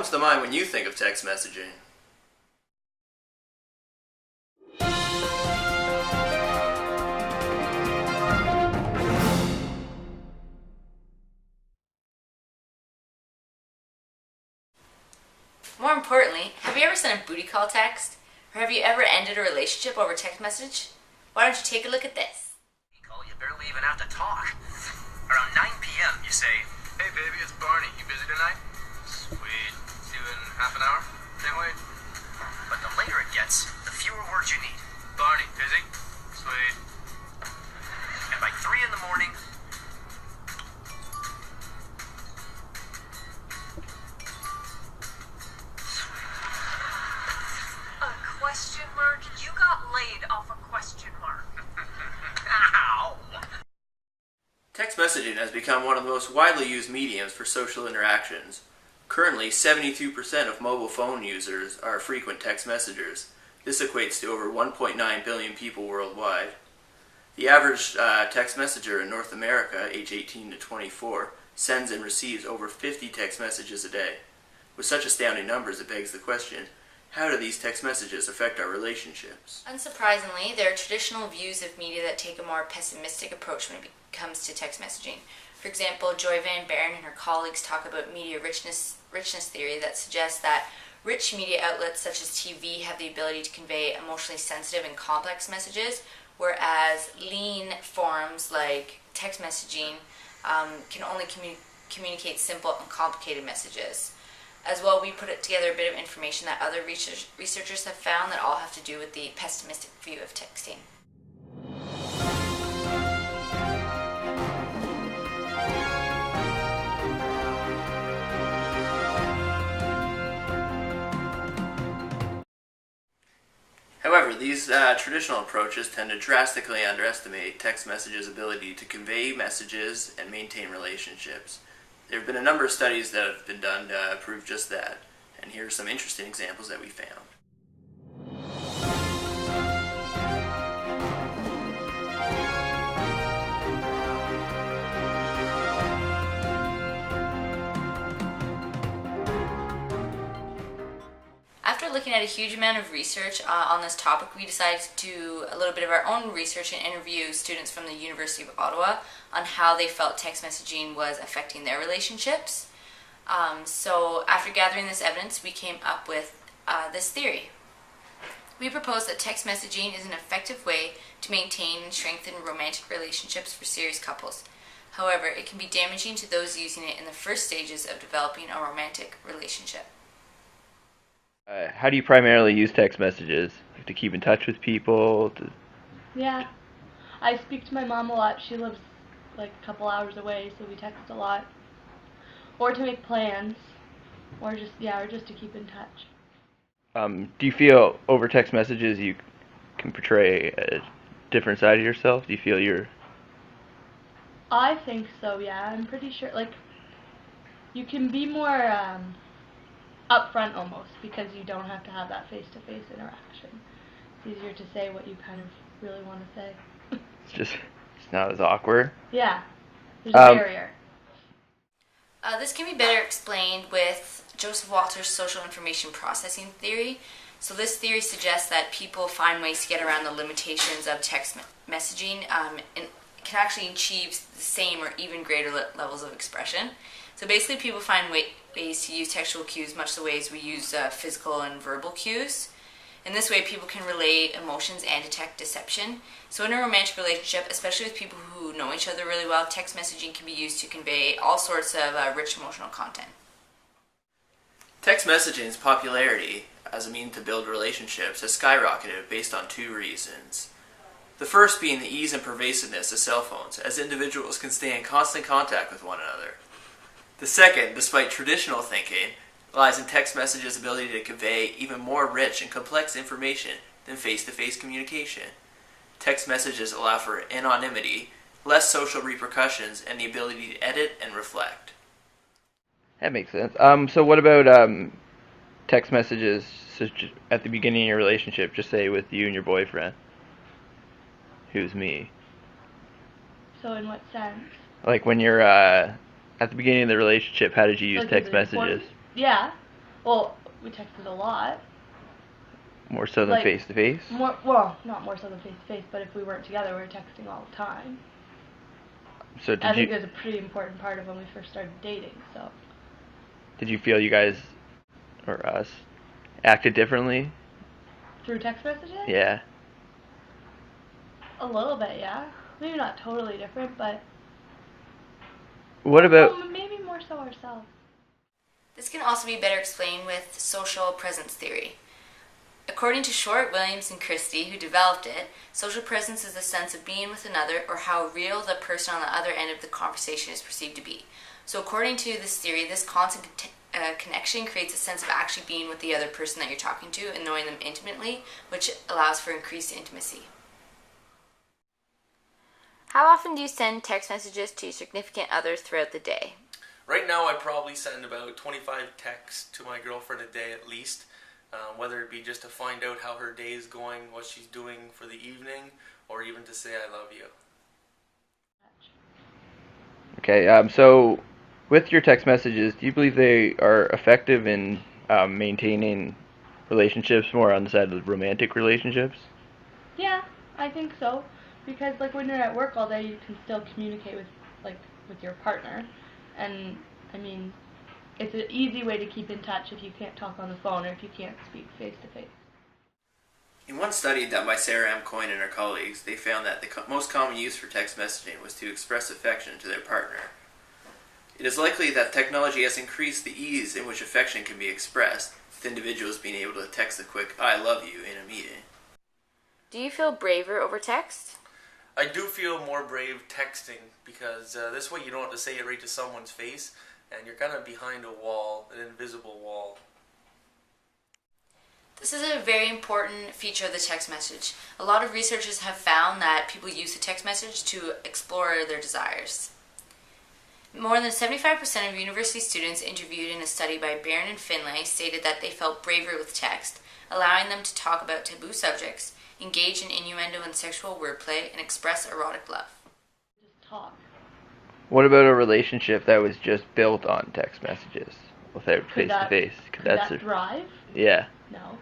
comes to mind when you think of text messaging? More importantly, have you ever sent a booty call text? Or have you ever ended a relationship over text message? Why don't you take a look at this? You barely even have to talk. Around 9 p.m. you say, "Hey baby, it's Barney. You busy tonight?" "Sweet. See you in half an hour. Can't wait." But the later it gets, the fewer words you need. "Barney, busy?" "Sweet." And by 3 in the morning, a question mark? You got laid off a question mark. ow! Text messaging has become one of the most widely used mediums for social interactions. Currently, 72% of mobile phone users are frequent text messengers. This equates to over 1.9 billion people worldwide. The average text messenger in North America, age 18 to 24, sends and receives over 50 text messages a day. With such astounding numbers, it begs the question, how do these text messages affect our relationships? Unsurprisingly, there are traditional views of media that take a more pessimistic approach when it comes to text messaging. For example, Joy Van Byrne and her colleagues talk about media richness theory that suggests that rich media outlets such as TV have the ability to convey emotionally sensitive and complex messages, whereas lean forms like text messaging can only communicate simple and complicated messages. As well, we put together a bit of information that other researchers have found that all have to do with the pessimistic view of texting. However, these traditional approaches tend to drastically underestimate text messages' ability to convey messages and maintain relationships. There have been a number of studies that have been done to prove just that, and here are some interesting examples that we found. After looking at a huge amount of research on this topic, we decided to do a little bit of our own research and interview students from the University of Ottawa on how they felt text messaging was affecting their relationships. So after gathering this evidence, we came up with this theory. We propose that text messaging is an effective way to maintain and strengthen romantic relationships for serious couples. However, it can be damaging to those using it in the first stages of developing a romantic relationship. How do you primarily use text messages? To keep in touch with people? Yeah. I speak to my mom a lot. She lives like a couple hours away, so we text a lot. Or to make plans. Or just to keep in touch. Do you feel over text messages you can portray a different side of yourself? Do you feel you're... I think so, yeah. I'm pretty sure, you can be more, upfront almost, because you don't have to have that face-to-face interaction. It's easier to say what you kind of really want to say. It's not as awkward. Yeah, there's a barrier. This can be better explained with Joseph Walter's social information processing theory. So this theory suggests that people find ways to get around the limitations of text messaging and can actually achieve the same or even greater levels of expression. So basically people find ways to use textual cues much the ways we use physical and verbal cues. In this way, people can relay emotions and detect deception. So in a romantic relationship, especially with people who know each other really well, text messaging can be used to convey all sorts of rich emotional content. Text messaging's popularity as a means to build relationships has skyrocketed based on two reasons. The first being the ease and pervasiveness of cell phones, as individuals can stay in constant contact with one another. The second, despite traditional thinking, lies in text messages' ability to convey even more rich and complex information than face-to-face communication. Text messages allow for anonymity, less social repercussions, and the ability to edit and reflect. That makes sense. So what about text messages at the beginning of your relationship, just say with you and your boyfriend, who's me? So in what sense? Like when you're at the beginning of the relationship, how did you use text messages? Yeah. Well, we texted a lot. More so than Like, face to face? Well, not more so than face to face, but if we weren't together, we were texting all the time. So I think it was a pretty important part of when we first started dating, so. Did you feel you guys, or us, acted differently? Through text messages? Yeah. A little bit, yeah. Maybe not totally different, but. What about. Well, maybe more so ourselves. This can also be better explained with social presence theory. According to Short, Williams, and Christie, who developed it, social presence is the sense of being with another or how real the person on the other end of the conversation is perceived to be. So according to this theory, this constant connection creates a sense of actually being with the other person that you're talking to and knowing them intimately, which allows for increased intimacy. How often do you send text messages to your significant others throughout the day? Right now, I probably send about 25 texts to my girlfriend a day at least, whether it be just to find out how her day is going, what she's doing for the evening, or even to say I love you. Okay, so with your text messages, do you believe they are effective in maintaining relationships more on the side of romantic relationships? Yeah, I think so. Because, like, when you're at work all day, you can still communicate with your partner. And, I mean, it's an easy way to keep in touch if you can't talk on the phone or if you can't speak face-to-face. In one study done by Sarah M. Coyne and her colleagues, they found that the most common use for text messaging was to express affection to their partner. It is likely that technology has increased the ease in which affection can be expressed, with individuals being able to text a quick "I love you" in a meeting. Do you feel braver over text? I do feel more brave texting because this way you don't have to say it right to someone's face and you're kind of behind a wall, an invisible wall. This is a very important feature of the text message. A lot of researchers have found that people use the text message to explore their desires. More than 75% of university students interviewed in a study by Byrne and Findlay stated that they felt braver with text, allowing them to talk about taboo subjects, engage in innuendo and sexual wordplay, and express erotic love. Just talk. What about a relationship that was just built on text messages without face-to-face? Could that thrive? Yeah. No,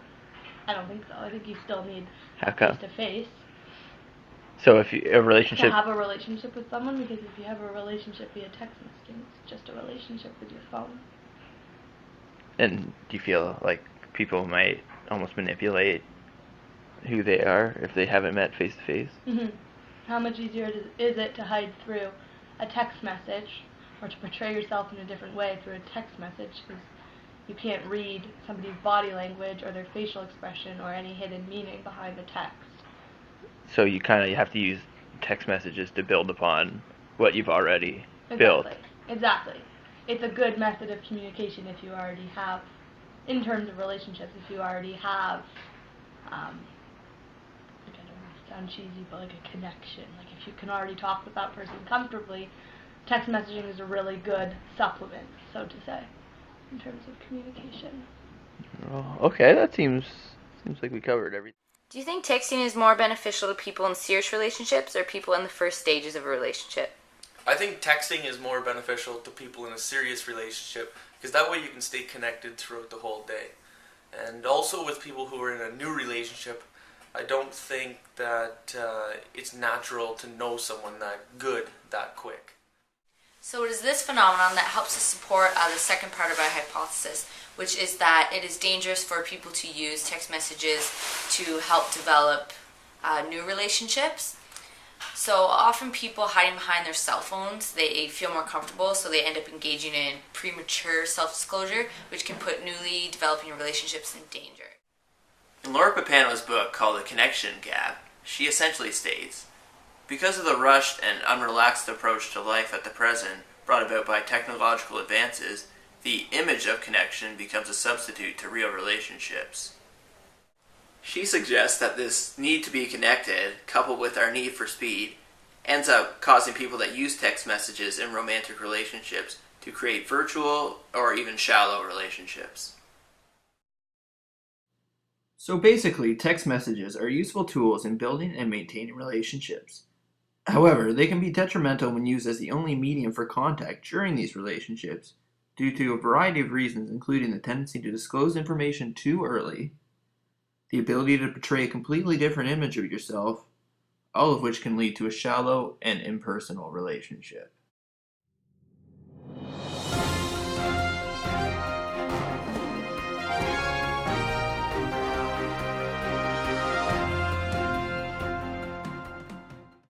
I don't think so. I think you still need How come? face-to-face So if a relationship... to have a relationship with someone, because if you have a relationship via text messaging, it's just a relationship with your phone. And do you feel like people might almost manipulate who they are if they haven't met face-to-face? Mm-hmm. How much easier is it to hide through a text message or to portray yourself in a different way through a text message, because you can't read somebody's body language or their facial expression or any hidden meaning behind the text. So you kind of have to use text messages to build upon what you've already built. Exactly. It's a good method of communication if you already have, in terms of relationships, if you already have, I don't want to sound cheesy, but like a connection. Like if you can already talk with that person comfortably, text messaging is a really good supplement, so to say, in terms of communication. Oh, okay, that seems like we covered everything. Do you think texting is more beneficial to people in serious relationships or people in the first stages of a relationship? I think texting is more beneficial to people in a serious relationship because that way you can stay connected throughout the whole day. And also with people who are in a new relationship, I don't think that it's natural to know someone that good that quick. So it is this phenomenon that helps us support the second part of our hypothesis, which is that it is dangerous for people to use text messages to help develop new relationships. So often people hiding behind their cell phones, they feel more comfortable, so they end up engaging in premature self-disclosure, which can put newly developing relationships in danger. In Laura Papano's book called The Connection Gap, she essentially states, because of the rushed and unrelaxed approach to life at the present brought about by technological advances, the image of connection becomes a substitute to real relationships. She suggests that this need to be connected, coupled with our need for speed, ends up causing people that use text messages in romantic relationships to create virtual or even shallow relationships. So basically, text messages are useful tools in building and maintaining relationships. However, they can be detrimental when used as the only medium for contact during these relationships due to a variety of reasons, including the tendency to disclose information too early, the ability to portray a completely different image of yourself, all of which can lead to a shallow and impersonal relationship.